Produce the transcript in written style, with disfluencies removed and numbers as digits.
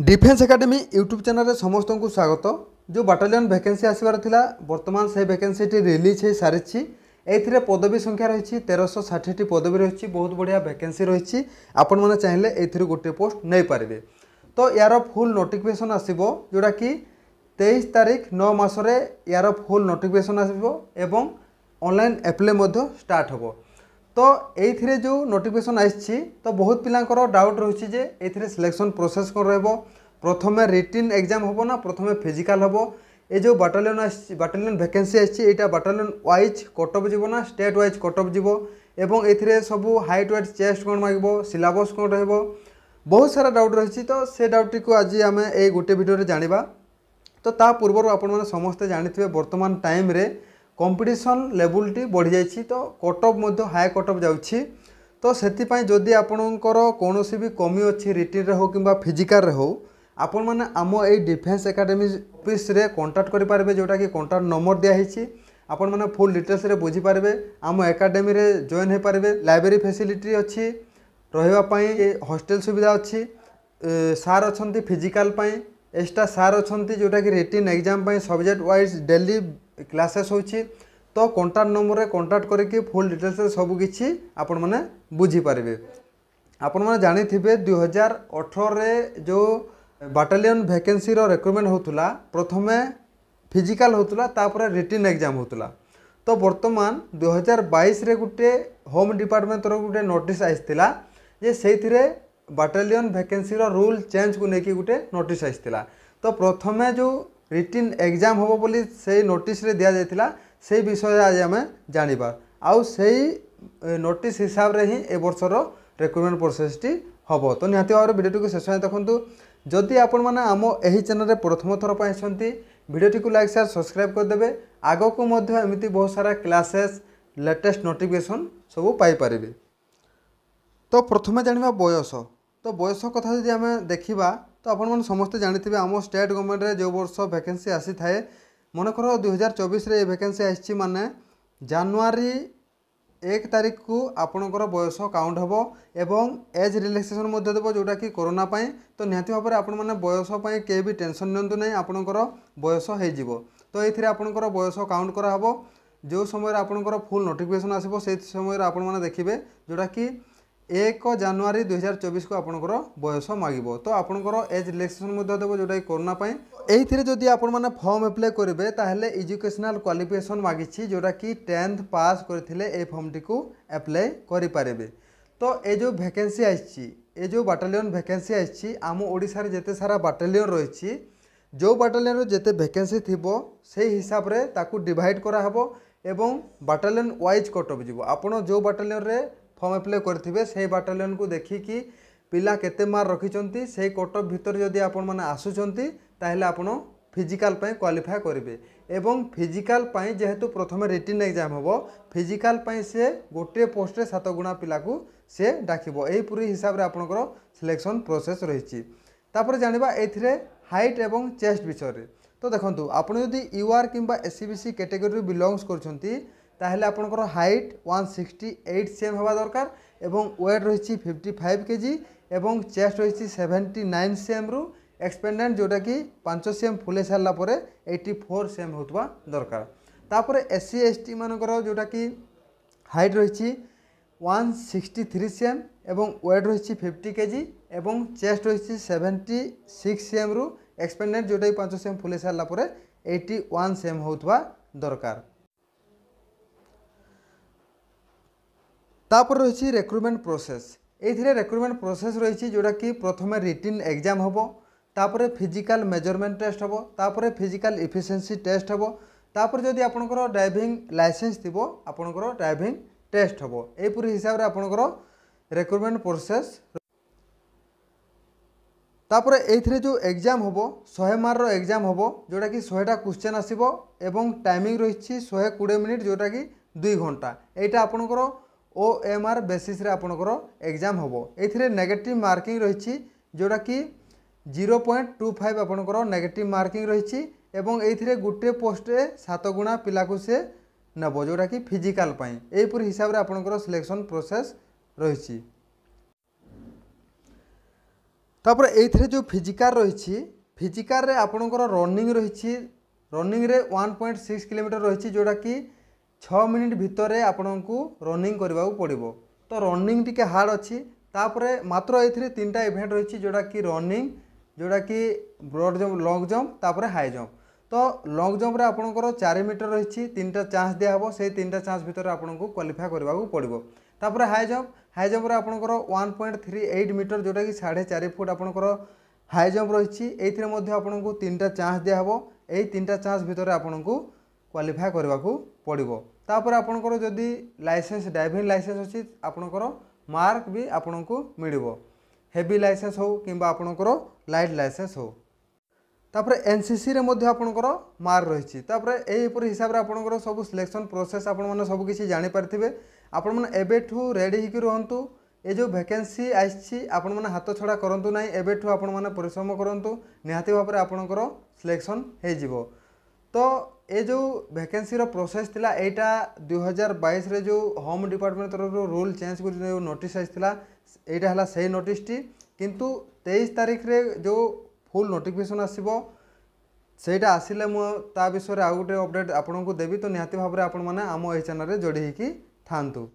Defence academy YouTube channel रे समस्त को स्वागत। जो बाटालियन वैकेंसी आसबार थिला वर्तमान से वैकेंसी रिलीज हो सारी। एथिरे पदवी संख्या रही 1360 पदवी रही। बहुत बढ़िया वैकेंसी रही। आपण मैंने चाहिए ए गोटे पोस्ट नहीं पारे। तो यार फुल नोटिफिकेशन आसो जोटा कि 23 तारीख 9 मासरे यार फुल नोटिफिकेशन आसो एवं ऑनलाइन एप्लाई स्टार्ट हो। तो ये जो नोटिफिकेशन आसी तो बहुत पिलांकर डाउट रही जे ये सिलेक्शन प्रोसेस कौन रहा। प्रथम रिटिन एग्जाम हम ना प्रथम फिजिकाल हम। ये जो बाटालियन वैकेंसी आसी बाटालियन वाइज कटअफ जीव ना स्टेट वाइज कटअफ जीव एवं ये सब हाइट वेट चेस्ट कौन मांग सिलेबस कौन रहा। बहुत सारा डाउट रही। तो से डाउट को आज आम ये गोटे भिडियो जाना। तो ता पूर्व आपण समस्ते जानी वर्तमान टाइम रे कंपटीशन लेवलटी बढ़ी जाइए। तो कटअफ हाई कटअफ जाऊँगी। तो से जदि आपणकर कौन भी कमी अच्छी रिटिन हो कि फिजिकाल हो आपण मैंने आम ये डिफेन्स एकेडमी ऑफिस रे कांटेक्ट करेंगे जोटा कि कांटेक्ट नंबर दिखाई। आपण मैंने फुल डिटेल्स रे बुझी पारे। आम एकेडमी रे जॉइन हो पारे। लाइब्रेरी फैसिलिटी अच्छी रही। हॉस्टल सुविधा अच्छी। सार अच्छा फिजिकाल एक्स्ट्रा सार अच्छा जोटा कि रिटिन exam subject wise daily classes होची। तो कांटेक्ट नंबर रे कांटेक्ट करके फुल डिटेल्स रे सब किछि आपण माने बुझी पारिबे। आपण माने जानि थिबे 2018 रे जो बाटालियन वैकेंसी रो रिक्रूटमेंट होतुला प्रथमे फिजिकल होतुला तापर रिटिन एग्जाम होतुला। तो वर्तमान 2022 रे गुटे होम डिपार्टमेंट तरफ गुटे नोटिस आइसतिला जे सेथिरे बाटालियन वैकेंसी रो रूल चेंज को नेकी गुटे नोटिस आइसतिला। तो प्रथमे जो रिटिन एग्जाम हम बोली से नोटिस रे दिया जायतिला से विषय आज आम जानिबा। आउ सेही नोटिस हिसाब रे ही ए वर्षर रिक्रूटमेंट प्रोसेस टी हम। तो निहाती भाव वीडियो को शेष देखु। जदि आपण माने आम एही चैनल रे प्रथम थर पाई छंती वीडियो को लाइक शेयर सब्सक्राइब कर देबे। आगो को मध्य एमिति बहुत सारा क्लासेस लेटेस्ट नोटिफिकेशन सब पाई परिबे। तो प्रथमे जानिबा बयस। तो बयस कथा जदि आम देखिबा तो आपण मैंने समस्ते जानी आम स्टेट गवर्नमेंट रे जो वर्ष वैकेंसी आसी थाए मनकर 2024 रे वैकेंसी आसी माने जनवरी 1 तारीख को आपणकर बयस काउंट हम एवं एज रिलैक्सेशन देव जोटा कि कोरोना पाई। तो निहाती भाव में आपण मैंने बयस के भी टेंशन नियंतु नहीं आपणकर बयस हो। तो ये आपणकर बयस काउंट कराहब। जो समय आपणकर फुल नोटिफिकेशन आसो से समय आपण मैंने देखिए जोटा कि 1 जनवरी 2024 को आपणकर बयस मागिबो। तो आपणकर एज रिलैक्सेशन देव जोटा कोरोना पाई। एही जदि आपण माने फॉर्म अप्लाई करेंगे ताहले एजुकेशनल क्वालिफिकेशन मागिछि जोटा कि 10th पास करथिले ए फॉर्म टी को अप्लाई करि पारेबे। तो ए जो वैकेंसी आइछि ए जो बाटालियन वैकेंसी आइछि आम ओडिसा रे जेते सारा बाटालियन रहिछि जो बाटालियन रो जेते वैकेंसी थिबो से हिसाब रे ताकू डिवाइड करा हबो एवं बाटालियन वाइज कटअफ जीवो। आपण जो बाटालियन रे फॉर्म अप्लाई करथिबे से बाटालियन को देखिकी पिला केते मार्क रखिचंती से कटअफ भितर जदि आपण माने आसुचंती ताहले आपण फिजिकाल पय क्वालिफाई करेंगे। एवं फिजिकाल पय जेहेतु प्रथम रिटिन एग्जाम हम फिजिकाल पय से गोटे पोस्ट रे 7 गुणा पिला को से डाकिबो। एही पूरी हिसाब रे आपनकर सिलेक्शन प्रोसेस रहिछि। तापर जानिबा एथिरे हाइट एवं चेस्ट विषय रे। तो देखंतु आपण यदि यूआर किंबा एससीबीसी कैटेगरी बिलोंग्स करछंती ताहले आपनकर हाइट 168 सेम हवा दरकार एवं वेट रहिछि 55 केजी एवं चेस्ट रहिछि 79 सेम रु एक्सपेंडेंट जोटा कि 5 सेम फुले सारा पर 84 सेम होतबा दरकार। तापर एससी एसटी मानकर जोटा कि हाइट रही 163 सेम एवं वेट रही 50 केजी एवं चेस्ट रही 76 सेम रु एक्सपेंडेंट जोटा कि 5 सेम फुले सारा पर 81 सेम होतबा दरकार। तापर रही रिक्रूटमेंट प्रोसेस। ये रिक्रूटमेंट प्रोसेस रही जोटा कि प्रथम रिटिन एग्जाम हम तापर फिजिकल मेजरमेंट टेस्ट हम तापर फिजिकल इफिशिएंसी टेस्ट हम तापर जदि आपनकर ड्राइविंग लाइसेंस थिबो आपनकर ड्राइविंग टेस्ट हम। ए पूरी हिसाब रे आपनकर रिक्रूटमेंट प्रोसेस। तापर एथिरे जो एग्जाम हम 100 मार्क रो एग्जाम हम जोटा कि 100टा क्वेश्चन आसीबो एवं टाइमिंग रही 120 मिनिट जोटा कि 2 घंटा। एटा आपनकर OMR बेसिस रे आपनकर एग्जाम हम। एथिरे नेगेटिव मार्किंग रही जोटा कि 0.25 आपनकर नेगेटिव मार्किंग रही एवं एथिरे गुटे पोस्ट रे 7 गुणा पिला को से नबो जोटा कि फिजिकल पाई। एही पूरी हिसाब रे आपनकर सिलेक्शन प्रोसेस रही। तापर एइथिरे जो फिजिकाल रही फिजिकाल रे आपणकर रनिंग रही रनिंग रे 1.6 किलोमीटर रही जोटा कि 6 मिनिट भितर आपन को रनिंग करने पड़ो। तो रनिंग टिके हार्ड अच्छी तापर मात्र ये 3टा इवेंट रही जोटा कि रनिंग जोटा कि ब्रॉड जंप लॉन्ग जंप तापर हाई जंप। तो लॉन्ग जंप रे आपणकर 4 मीटर रही 3टा चांस दिहब से 3टा चांस भितर आपको क्वालिफाई करने पड़ो। तापर हाई जंप रे आपणकर 1.38 मीटर जोटा कि 4.5 फुट आपणकर हाई जंप रही आपको 3टा चांस दिहब यही 3टा चांस भितर आपको क्वालिफाई करने पड़ो। तापर आपणकर जदि लाइसेंस ड्राइविंग लाइसेंस अच्छी आपणकर मार्क भी आपको मिलिबो हेवी लाइसेंस हो किंबा आपणकर लाइट लाइसेंस हो। तापर एनसीसी रे मध्य आपणकर मार्क रही तापर एहीपरि हिसाब रे आपणकर सब सिलेक्शन प्रोसेस आपण माने सब किछि जानि पारथिबे। आपण माने एबेठू रेडी हिकि रहंतु ए जो वैकेंसी आछि आपण माने हाथ छड़ा करंतु नाही एबेठू आपण माने परिश्रम करंतु निहाती भाबरे आपणकर सिलेक्शन हे जिवो। तो ये जो वैकेंसी रो प्रोसेस थिला एटा 2022 रे जो होम डिपार्टमेंट तरफ रूल चेंज कर जो नोटिस आइसथिला एटा हला सही नोटिस टी किंतु 23 तारीख रे जो फुल नोटिफिकेशन आसीबो सेटा आसिले मु ता विषय रे आ गुटे अपडेट आपन को देबी। तो निहाती भाबरे आपण माने आम ए चैनल रे जोड़ी हिकी थांतु।